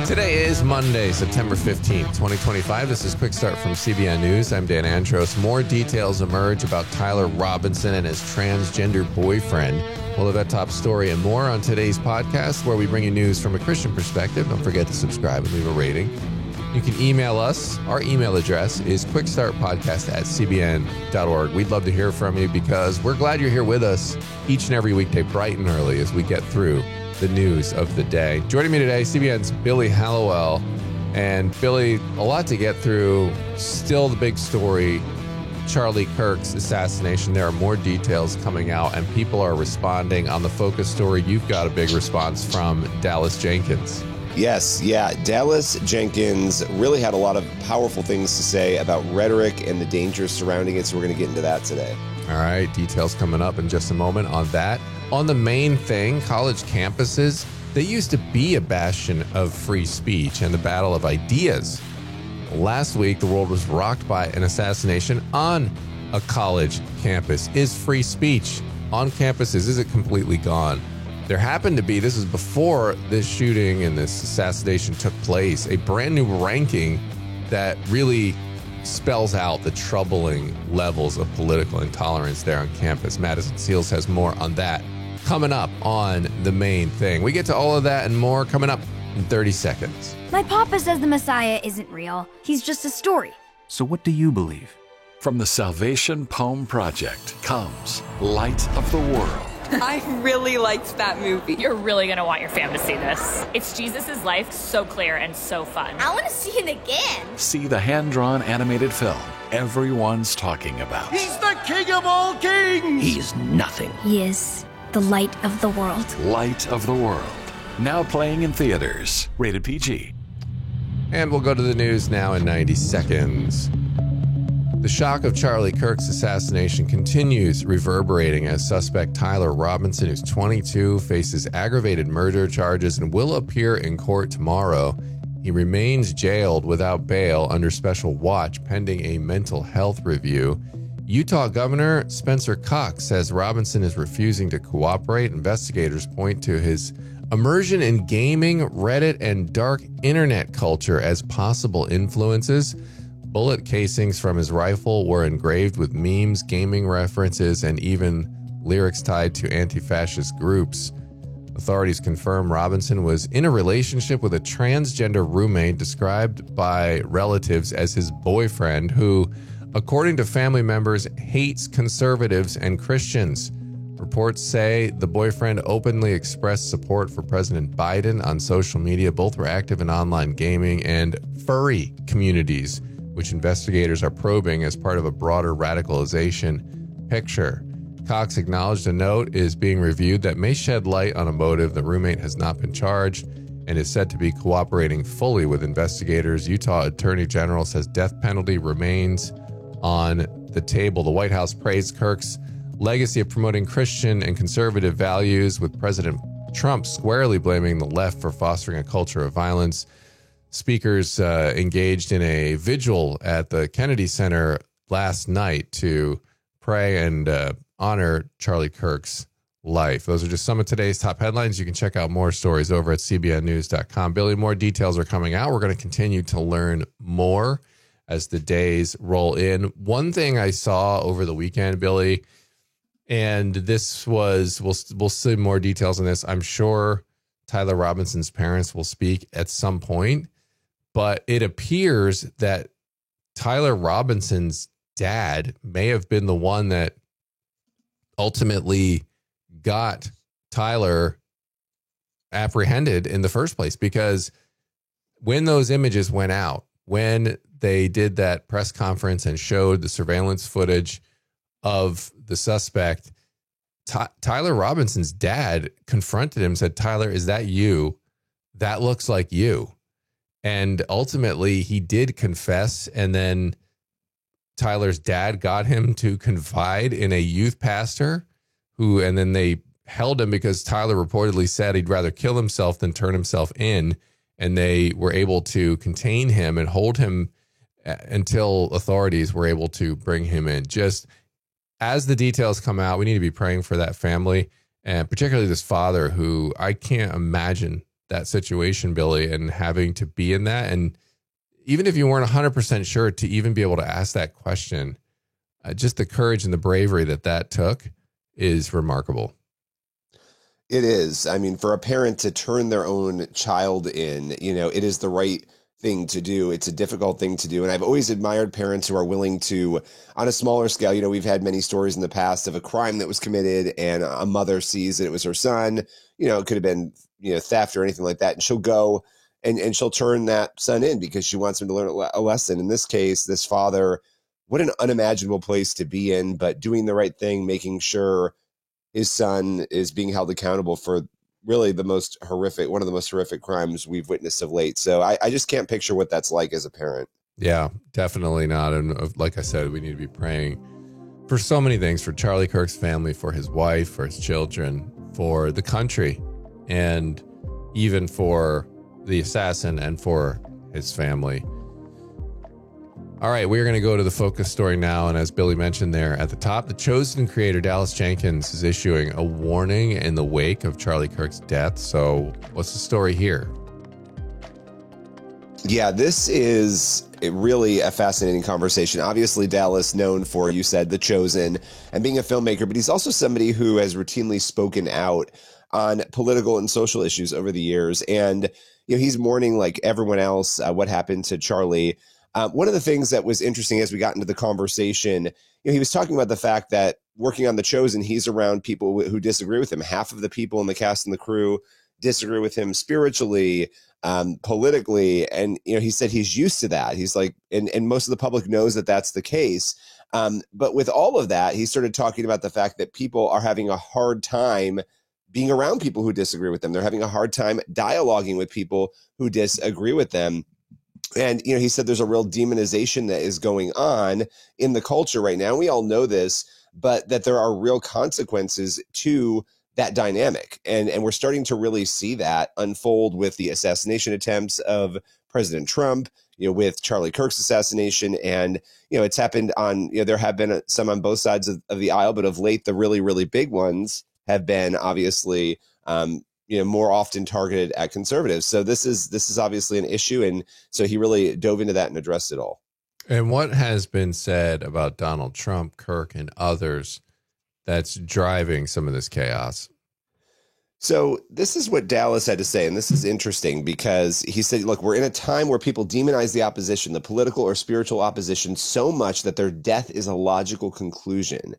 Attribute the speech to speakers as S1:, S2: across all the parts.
S1: Today is Monday, September 15th, 2025. This is Quick Start from CBN News. I'm Dan Andros. More details emerge about Tyler Robinson and his transgender boyfriend. We'll have that top story and more on today's podcast, where we bring you news from a Christian perspective. Don't forget to subscribe and leave a rating. You can email us. Our email address is quickstartpodcast@cbn.org. We'd love to hear from you because we're glad you're here with us each and every weekday, bright and early, as we get through the news of the day. Joining me today, CBN's Billy Hallowell. And Billy, a lot to get through. Still the big story, Charlie Kirk's assassination. There are more details coming out, and people are responding. On the focus story, you've got a big response from Dallas Jenkins.
S2: Yes, Dallas Jenkins really had a lot of powerful things to say about rhetoric and the dangers surrounding it, so we're going to get into that today.
S1: All right, details coming up in just a moment on that. On the main thing, college campuses, they used to be a bastion of free speech and the battle of ideas. Last week, the world was rocked by an assassination on a college campus. Is free speech on campuses, is it completely gone? There happened to be, this is before this shooting and this assassination took place, a brand new ranking that really spells out the troubling levels of political intolerance there on campus. Madison Seals has more on that coming up on the main thing. We get to all of that and more coming up in 30 seconds.
S3: My papa says the Messiah isn't real. He's just a story.
S4: So what do you believe? From the Salvation Poem Project comes Light of the World.
S5: I really liked that movie.
S6: You're really going to want your fam to see this. It's Jesus' life, so clear and so fun.
S7: I want to see it again.
S4: See the hand-drawn animated film everyone's talking about.
S8: He's the king of all kings!
S9: He's nothing.
S3: He is the light of the world.
S4: Light of the World. Now playing in theaters. Rated PG.
S1: And we'll go to the news now in 90 seconds. The shock of Charlie Kirk's assassination continues reverberating as suspect Tyler Robinson, who's 22, faces aggravated murder charges and will appear in court tomorrow. He remains jailed without bail under special watch pending a mental health review. Utah Governor Spencer Cox says Robinson is refusing to cooperate. Investigators point to his immersion in gaming, Reddit, and dark internet culture as possible influences. Bullet casings from his rifle were engraved with memes, gaming references, and even lyrics tied to anti-fascist groups. Authorities confirm Robinson was in a relationship with a transgender roommate described by relatives as his boyfriend, who, according to family members, hates conservatives and Christians. Reports say the boyfriend openly expressed support for President Biden on social media. Both were active in online gaming and furry communities, which investigators are probing as part of a broader radicalization picture. Cox acknowledged a note is being reviewed that may shed light on a motive. The roommate has not been charged and is said to be cooperating fully with investigators. Utah Attorney General says death penalty remains on the table. The White House praised Kirk's legacy of promoting Christian and conservative values, with President Trump squarely blaming the left for fostering a culture of violence. Speakers engaged in a vigil at the Kennedy Center last night to pray and honor Charlie Kirk's life. Those are just some of today's top headlines. You can check out more stories over at cbnnews.com. Billy, more details are coming out. We're going to continue to learn more as the days roll in. One thing I saw over the weekend, Billy, and this was, we'll see more details on this. I'm sure Tyler Robinson's parents will speak at some point. But it appears that Tyler Robinson's dad may have been the one that ultimately got Tyler apprehended in the first place, because when those images went out, when they did that press conference and showed the surveillance footage of the suspect, Tyler Robinson's dad confronted him, said, "Tyler, is that you? That looks like you." And ultimately, he did confess, and then Tyler's dad got him to confide in a youth pastor and then they held him because Tyler reportedly said he'd rather kill himself than turn himself in, and they were able to contain him and hold him until authorities were able to bring him in. Just as the details come out, we need to be praying for that family, and particularly this father who I can't imagine that situation, Billy, and having to be in that. And even if you weren't 100% sure, to even be able to ask that question, just the courage and the bravery that took is remarkable.
S2: It is. I mean, for a parent to turn their own child in, it is the right thing to do. It's a difficult thing to do. And I've always admired parents who are willing to, on a smaller scale, we've had many stories in the past of a crime that was committed and a mother sees that it was her son, it could have been, theft or anything like that. And she'll go and she'll turn that son in because she wants him to learn a lesson. In this case, this father, what an unimaginable place to be in, but doing the right thing, making sure his son is being held accountable for really one of the most horrific crimes we've witnessed of late. So I just can't picture what that's like as a parent.
S1: Yeah, definitely not. And like I said, we need to be praying for so many things, for Charlie Kirk's family, for his wife, for his children, for the country, and even for the assassin and for his family. All right, we're going to go to the focus story now. And as Billy mentioned there at the top, the Chosen creator, Dallas Jenkins, is issuing a warning in the wake of Charlie Kirk's death. So what's the story here?
S2: Yeah, this is really a fascinating conversation. Obviously, Dallas, known for, you said, The Chosen and being a filmmaker, but he's also somebody who has routinely spoken out on political and social issues over the years. And, he's mourning like everyone else what happened to Charlie. One of the things that was interesting as we got into the conversation, he was talking about the fact that working on The Chosen, he's around people who disagree with him. Half of the people in the cast and the crew disagree with him spiritually, politically. And, he said he's used to that. He's like, and most of the public knows that that's the case. But with all of that, he started talking about the fact that people are having a hard time being around people who disagree with them. They're having a hard time dialoguing with people who disagree with them. And, he said there's a real demonization that is going on in the culture right now. We all know this, but that there are real consequences to that dynamic. And we're starting to really see that unfold with the assassination attempts of President Trump, with Charlie Kirk's assassination. And, it's happened on, there have been some on both sides of the aisle, but of late, the really, really big ones have been obviously, more often targeted at conservatives. So this is obviously an issue. And so he really dove into that and addressed it all.
S1: And what has been said about Donald Trump, Kirk, and others that's driving some of this chaos?
S2: So this is what Dallas had to say, and this is interesting because he said, look, we're in a time where people demonize the opposition, the political or spiritual opposition, so much that their death is a logical conclusion.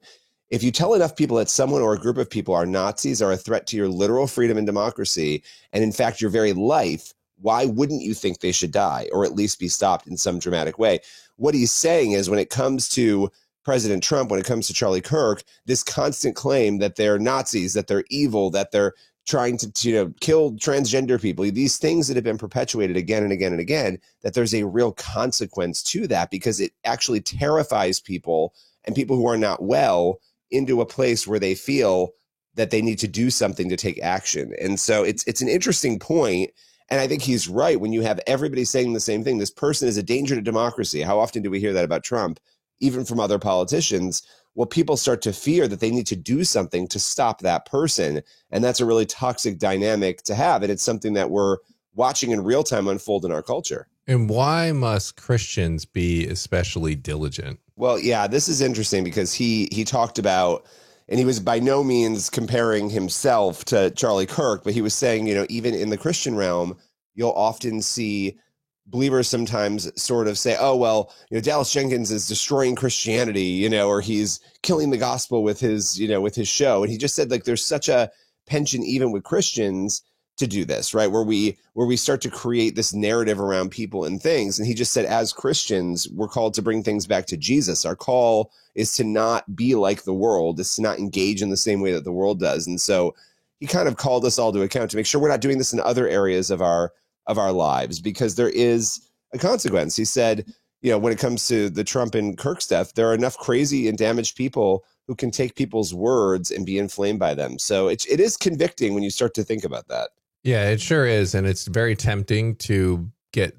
S2: If you tell enough people that someone or a group of people are Nazis, are a threat to your literal freedom and democracy, and in fact your very life, why wouldn't you think they should die or at least be stopped in some dramatic way? What he's saying is when it comes to President Trump, when it comes to Charlie Kirk, this constant claim that they're Nazis, that they're evil, that they're trying to kill transgender people, these things that have been perpetuated again and again and again, that there's a real consequence to that because it actually terrifies people and people who are not well into a place where they feel that they need to do something to take action. And so it's an interesting point. And I think he's right when you have everybody saying the same thing. This person is a danger to democracy. How often do we hear that about Trump, even from other politicians? Well, people start to fear that they need to do something to stop that person. And that's a really toxic dynamic to have. And it's something that we're watching in real time unfold in our culture.
S1: And why must Christians be especially diligent?
S2: Well, yeah, this is interesting because he talked about, and he was by no means comparing himself to Charlie Kirk, but he was saying, even in the Christian realm, you'll often see believers sometimes sort of say, oh, well, Dallas Jenkins is destroying Christianity, or he's killing the gospel with his show. And he just said, like, there's such a penchant even with Christians to do this, right? Where we start to create this narrative around people and things. And he just said, as Christians, we're called to bring things back to Jesus. Our call is to not be like the world, is to not engage in the same way that the world does. And so he kind of called us all to account to make sure we're not doing this in other areas of our lives, because there is a consequence. He said, when it comes to the Trump and Kirk stuff, there are enough crazy and damaged people who can take people's words and be inflamed by them. So it is convicting when you start to think about that.
S1: Yeah, it sure is. And it's very tempting to get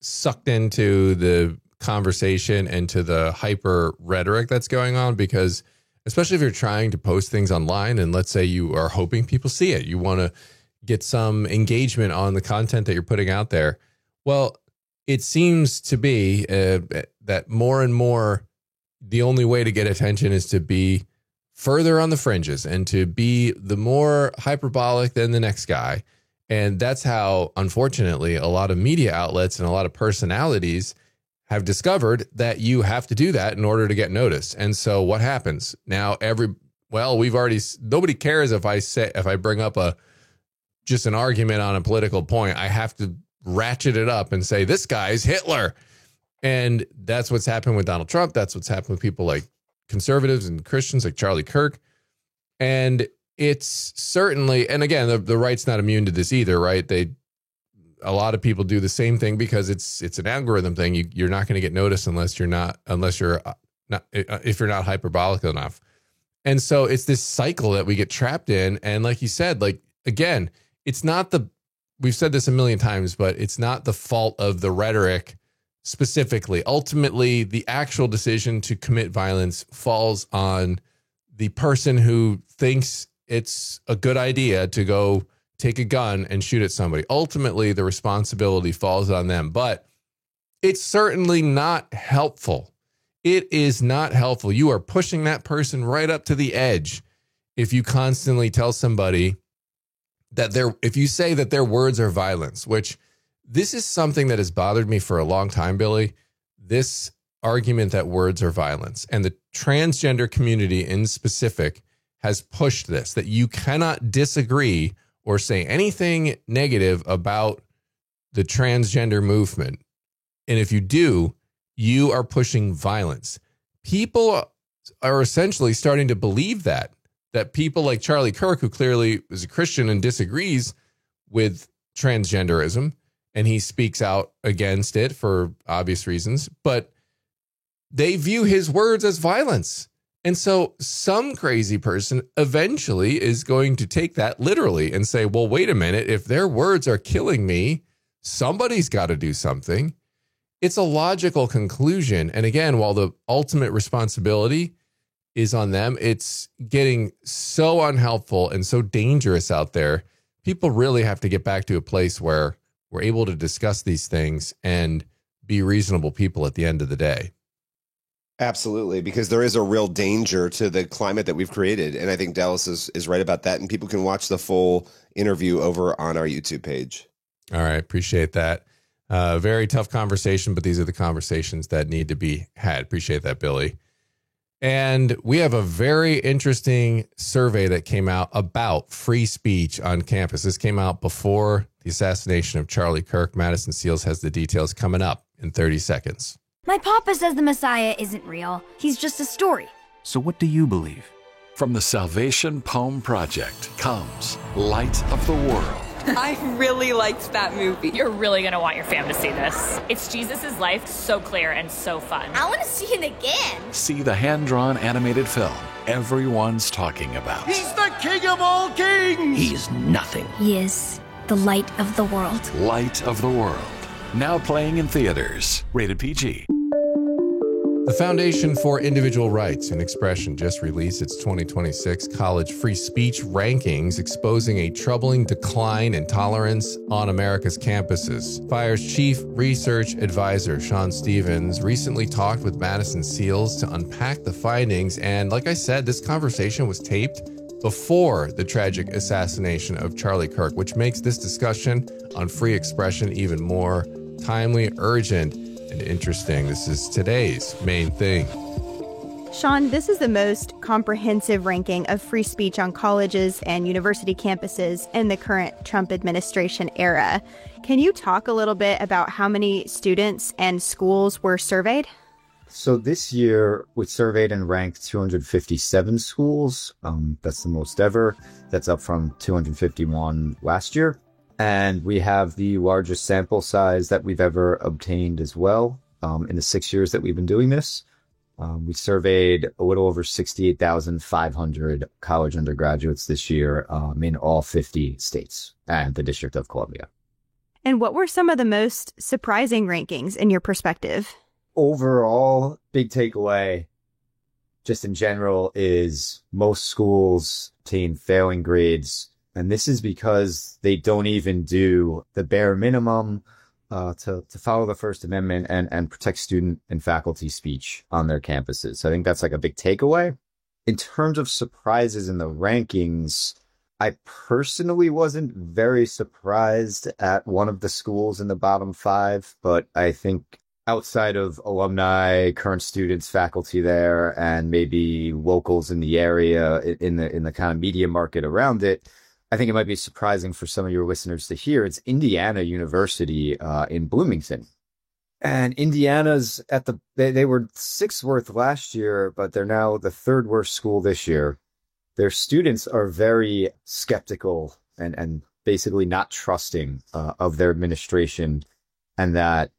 S1: sucked into the conversation and to the hyper rhetoric that's going on, because especially if you're trying to post things online and let's say you are hoping people see it, you want to get some engagement on the content that you're putting out there. Well, it seems to be that more and more the only way to get attention is to be further on the fringes and to be the more hyperbolic than the next guy. And that's how, unfortunately, a lot of media outlets and a lot of personalities have discovered that you have to do that in order to get noticed. And so what happens now? Nobody cares if I bring up just an argument on a political point. I have to ratchet it up and say, this guy's Hitler. And that's what's happened with Donald Trump. That's what's happened with people like conservatives and Christians like Charlie Kirk. And it's certainly, and again, the right's not immune to this either, right? A lot of people do the same thing because it's an algorithm thing. You're not going to get noticed if you're not hyperbolic enough. And so it's this cycle that we get trapped in. And like you said, like, again, we've said this a million times, but it's not the fault of the rhetoric specifically. Ultimately, the actual decision to commit violence falls on the person who thinks it's a good idea to go take a gun and shoot at somebody. Ultimately, the responsibility falls on them, but it's certainly not helpful. It is not helpful. You are pushing that person right up to the edge if you constantly tell somebody if you say that their words are violence, which this is something that has bothered me for a long time, Billy, this argument that words are violence, and the transgender community in specific has pushed this, that you cannot disagree or say anything negative about the transgender movement. And if you do, you are pushing violence. People are essentially starting to believe that people like Charlie Kirk, who clearly is a Christian and disagrees with transgenderism, and he speaks out against it for obvious reasons, but they view his words as violence. And so some crazy person eventually is going to take that literally and say, well, wait a minute, if their words are killing me, somebody's got to do something. It's a logical conclusion. And again, while the ultimate responsibility is on them, it's getting so unhelpful and so dangerous out there. People really have to get back to a place where we're able to discuss these things and be reasonable people at the end of the day.
S2: Absolutely, because there is a real danger to the climate that we've created. And I think Dallas is right about that. And people can watch the full interview over on our YouTube page.
S1: All right. Appreciate that. Very tough conversation, but these are the conversations that need to be had. Appreciate that, Billy. And we have a very interesting survey that came out about free speech on campus. This came out before the assassination of Charlie Kirk. Madison Seals has the details coming up in 30 seconds.
S3: My papa says the Messiah isn't real. He's just a story.
S4: So what do you believe? From the Salvation Poem Project comes Light of the World.
S5: I really liked that movie.
S6: You're really going to want your fam to see this. It's Jesus' life so clear and so fun.
S7: I want to see it again.
S4: See the hand-drawn animated film everyone's talking about.
S8: He's the king of all kings.
S9: He's nothing.
S3: He is the light of the world.
S4: Light of the World. Now playing in theaters. Rated PG.
S1: The Foundation for Individual Rights and Expression just released its 2026 college free speech rankings, exposing a troubling decline in tolerance on America's campuses. FIRE's chief research advisor, Sean Stevens, recently talked with Madison Seals to unpack the findings. And like I said, this conversation was taped before the tragic assassination of Charlie Kirk, which makes this discussion on free expression even more timely, urgent, and interesting. This is today's main thing.
S10: Sean, this is the most comprehensive ranking of free speech on colleges and university campuses in the current Trump administration era. Can you talk a little bit about how many students and schools were surveyed?
S11: So this year, we surveyed and ranked 257 schools. That's the most ever. That's up from 251 last year. And we have the largest sample size that we've ever obtained as well. In the 6 years that we've been doing this, we surveyed a little over 68,500 college undergraduates this year in all 50 states and the District of Columbia.
S10: And what were some of the most surprising rankings in your perspective?
S11: Overall, big takeaway, just in general, is most schools obtain failing grades And this is because they don't even do the bare minimum to follow the First Amendment and protect student and faculty speech on their campuses. So I think that's like a big takeaway. In terms of surprises in the rankings, I personally wasn't very surprised at one of the schools in the bottom 5, but I think outside of alumni, current students, faculty there, and maybe locals in the area in the kind of media market around it, I think it might be surprising for some of your listeners to hear. It's Indiana University in Bloomington. And Indiana's they were 6th worst last year, but they're now the 3rd worst school this year. Their students are very skeptical and basically not trusting of their administration, and that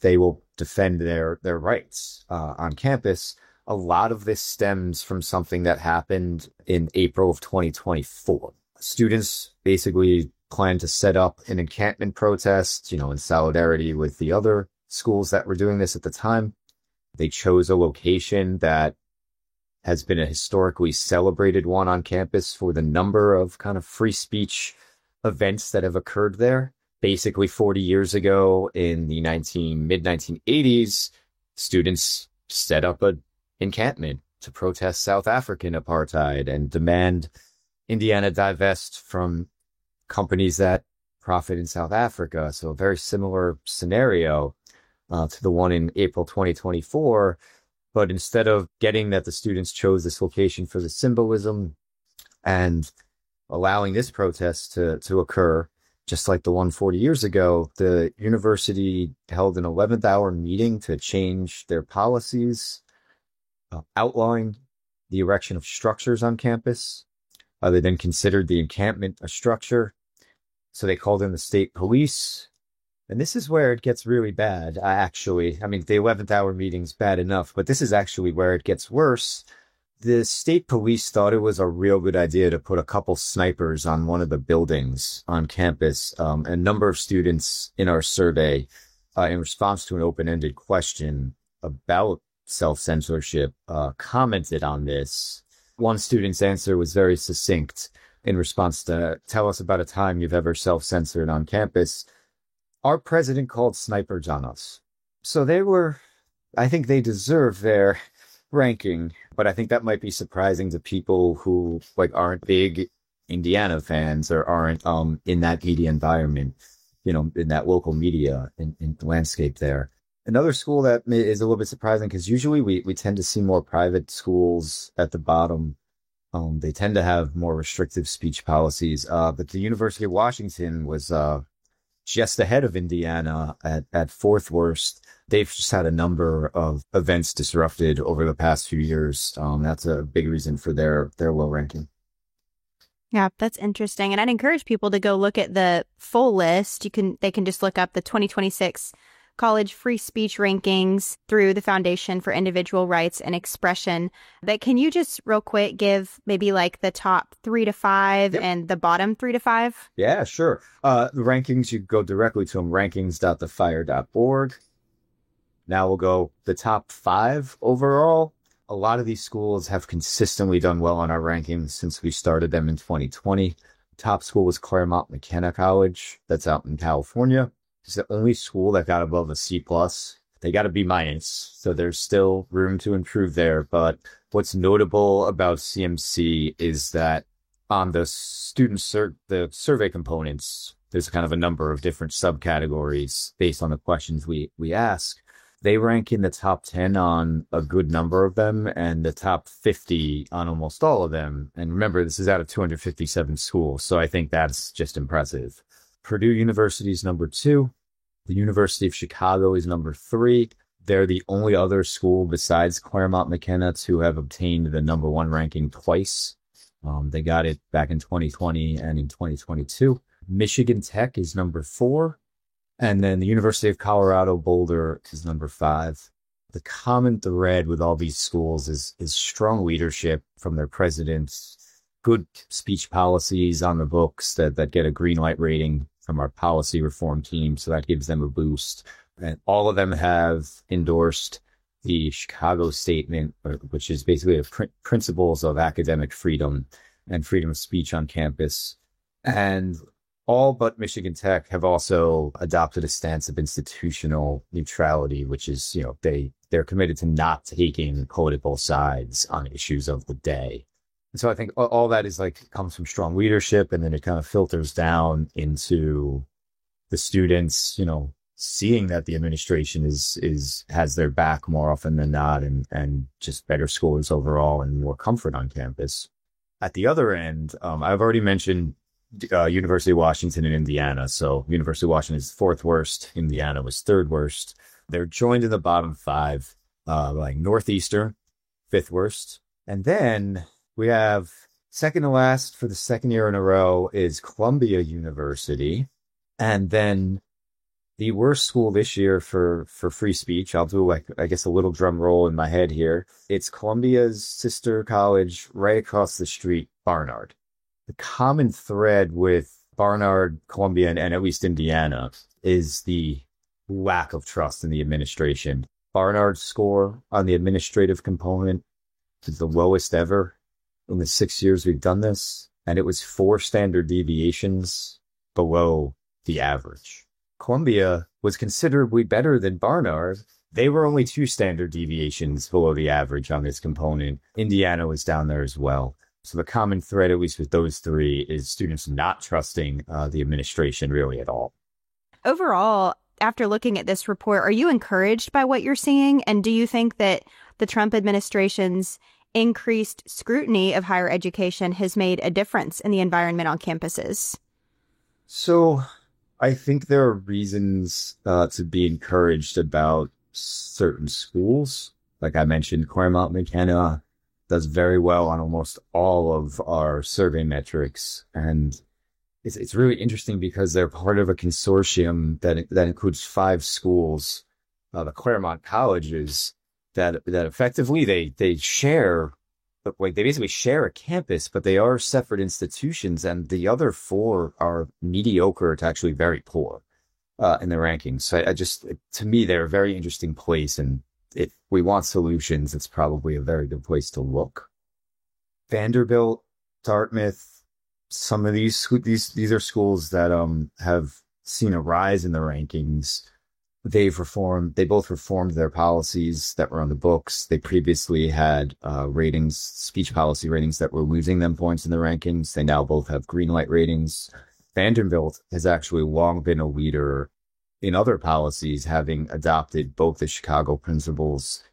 S11: they will defend their rights on campus. A lot of this stems from something that happened in April of 2024. Students basically plan to set up an encampment protest, in solidarity with the other schools that were doing this at the time. They chose a location that has been a historically celebrated one on campus for the number of kind of free speech events that have occurred there. Basically 40 years ago in the mid-1980s, students set up an encampment to protest South African apartheid and demand Indiana divest from companies that profit in South Africa. So a very similar scenario to the one in April 2024. But instead of getting that the students chose this location for the symbolism and allowing this protest to occur, just like the one 40 years ago, the university held an 11th hour meeting to change their policies, outlawing the erection of structures on campus. They then considered the encampment a structure. So they called in the state police. And this is where it gets really bad, actually. I mean, the 11th hour meeting's bad enough, but this is actually where it gets worse. The state police thought it was a real good idea to put a couple snipers on one of the buildings on campus. A number of students in our survey, in response to an open-ended question about self-censorship, commented on this. One student's answer was very succinct in response to, tell us about a time you've ever self-censored on campus. Our president called snipers on us. So I think they deserve their ranking, but I think that might be surprising to people who aren't big Indiana fans or aren't in that media environment, in that local media in the landscape there. Another school that is a little bit surprising, because usually we tend to see more private schools at the bottom. They tend to have more restrictive speech policies, but the University of Washington was just ahead of Indiana at 4th worst. They've just had a number of events disrupted over the past few years. That's a big reason for their low ranking.
S10: Yeah, that's interesting. And I'd encourage people to go look at the full list. They can just look up the 2026 college free speech rankings through the Foundation for Individual Rights and Expression. But can you just real quick give maybe the top 3 to 5 and the bottom 3 to 5?
S11: Yeah, sure. The rankings, you go directly to them, rankings.thefire.org. Now we'll go the top 5 overall. A lot of these schools have consistently done well on our rankings since we started them in 2020. Top school was Claremont McKenna College. That's out in California. It's the only school that got above a C+. They got a B-, so there's still room to improve there. But what's notable about CMC is that on the the survey components, there's kind of a number of different subcategories based on the questions we ask. They rank in the top 10 on a good number of them and the top 50 on almost all of them. And remember, this is out of 257 schools, so I think that's just impressive. Purdue University is number 2. The University of Chicago is number 3. They're the only other school besides Claremont McKenna to have obtained the number 1 ranking twice. They got it back in 2020 and in 2022. Michigan Tech is number 4. And then the University of Colorado Boulder is number 5. The common thread with all these schools is strong leadership from their presidents, good speech policies on the books that get a green light rating from our policy reform team. So that gives them a boost. And all of them have endorsed the Chicago Statement, which is basically the principles of academic freedom and freedom of speech on campus. And all but Michigan Tech have also adopted a stance of institutional neutrality, which is, they're committed to not taking political sides on issues of the day. And so I think all that is comes from strong leadership, and then it kind of filters down into the students, seeing that the administration has their back more often than not, and just better scores overall and more comfort on campus. At the other end, I've already mentioned University of Washington and Indiana. So University of Washington is fourth worst. Indiana was third worst. They're joined in the bottom five, Northeastern, fifth worst. And then we have second to last for the second year in a row is Columbia University. And then the worst school this year for free speech, I'll do I guess a little drum roll in my head here. It's Columbia's sister college right across the street, Barnard. The common thread with Barnard, Columbia, and at least Indiana is the lack of trust in the administration. Barnard's score on the administrative component is the lowest ever in the 6 years we've done this, and it was 4 standard deviations below the average. Columbia was considerably better than Barnard. They were only 2 standard deviations below the average on this component. Indiana was down there as well. So the common thread, at least with those 3, is students not trusting the administration really at all.
S10: Overall, after looking at this report, are you encouraged by what you're seeing? And do you think that the Trump administration's increased scrutiny of higher education has made a difference in the environment on campuses?
S11: So I think there are reasons to be encouraged about certain schools. Like I mentioned, Claremont McKenna does very well on almost all of our survey metrics. And it's really interesting because they're part of a consortium that includes 5 schools, the Claremont colleges, that effectively they share, they basically share a campus, but they are separate institutions. And the other 4 are mediocre to actually very poor in the rankings. So to me, they're a very interesting place. And if we want solutions, it's probably a very good place to look. Vanderbilt, Dartmouth, some of these are schools that have seen a rise in the rankings. They both reformed their policies that were on the books. They previously had speech policy ratings that were losing them points in the rankings. They now both have green light ratings. Vanderbilt has actually long been a leader in other policies, having adopted both the Chicago principles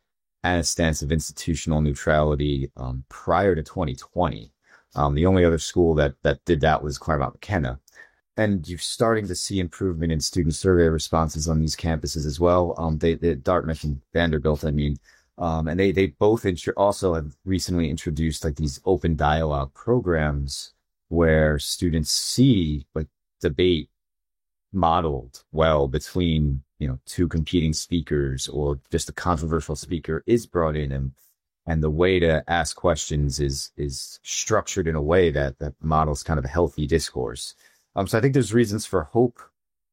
S11: and a stance of institutional neutrality prior to 2020. The only other school that did that was Claremont McKenna. And you're starting to see improvement in student survey responses on these campuses as well. They Dartmouth and Vanderbilt, and they both also have recently introduced these open dialogue programs where students see debate modeled well between 2 competing speakers, or just a controversial speaker is brought in, and the way to ask questions is structured in a way that models kind of a healthy discourse. So I think there's reasons for hope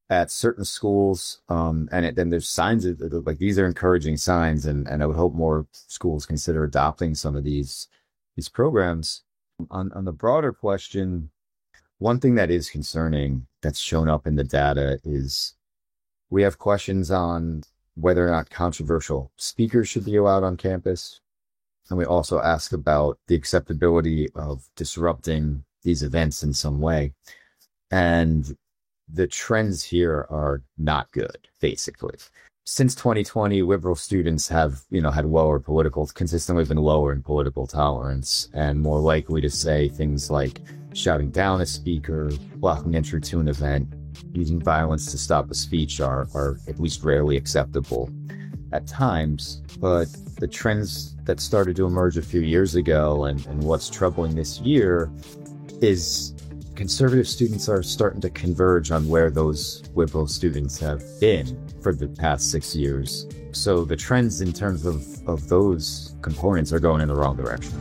S11: at certain schools, and then there's signs of these are encouraging signs, and I would hope more schools consider adopting some of these programs. On the broader question, one thing that is concerning that's shown up in the data is we have questions on whether or not controversial speakers should be allowed on campus. And we also ask about the acceptability of disrupting these events in some way. And the trends here are not good, basically. Since 2020, liberal students have, had consistently been lower in political tolerance, and more likely to say things like shouting down a speaker, blocking entry to an event, using violence to stop a speech are at least rarely acceptable at times. But the trends that started to emerge a few years ago and what's troubling this year is conservative students are starting to converge on where those liberal students have been for the past 6 years. So the trends in terms of those components are going in the wrong direction.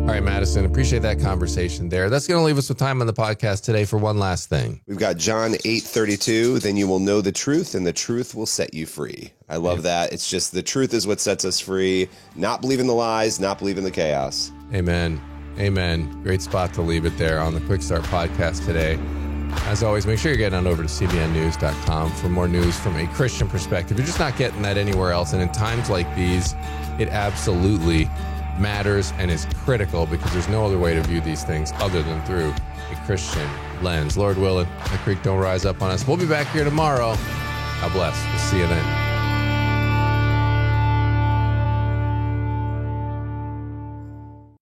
S1: All right, Madison, appreciate that conversation there. That's going to leave us with time on the podcast today for one last thing.
S2: We've got John 8:32. Then you will know the truth, and the truth will set you free. I love that. It's just the truth is what sets us free. Not believing the lies, not believing the chaos.
S1: Amen. Amen. Great spot to leave it there on the Quick Start podcast today. As always, make sure you're getting on over to cbnnews.com for more news from a Christian perspective. You're just not getting that anywhere else. And in times like these, it absolutely matters and is critical because there's no other way to view these things other than through a Christian lens. Lord willing, the creek don't rise up on us. We'll be back here tomorrow. God bless. We'll see you then.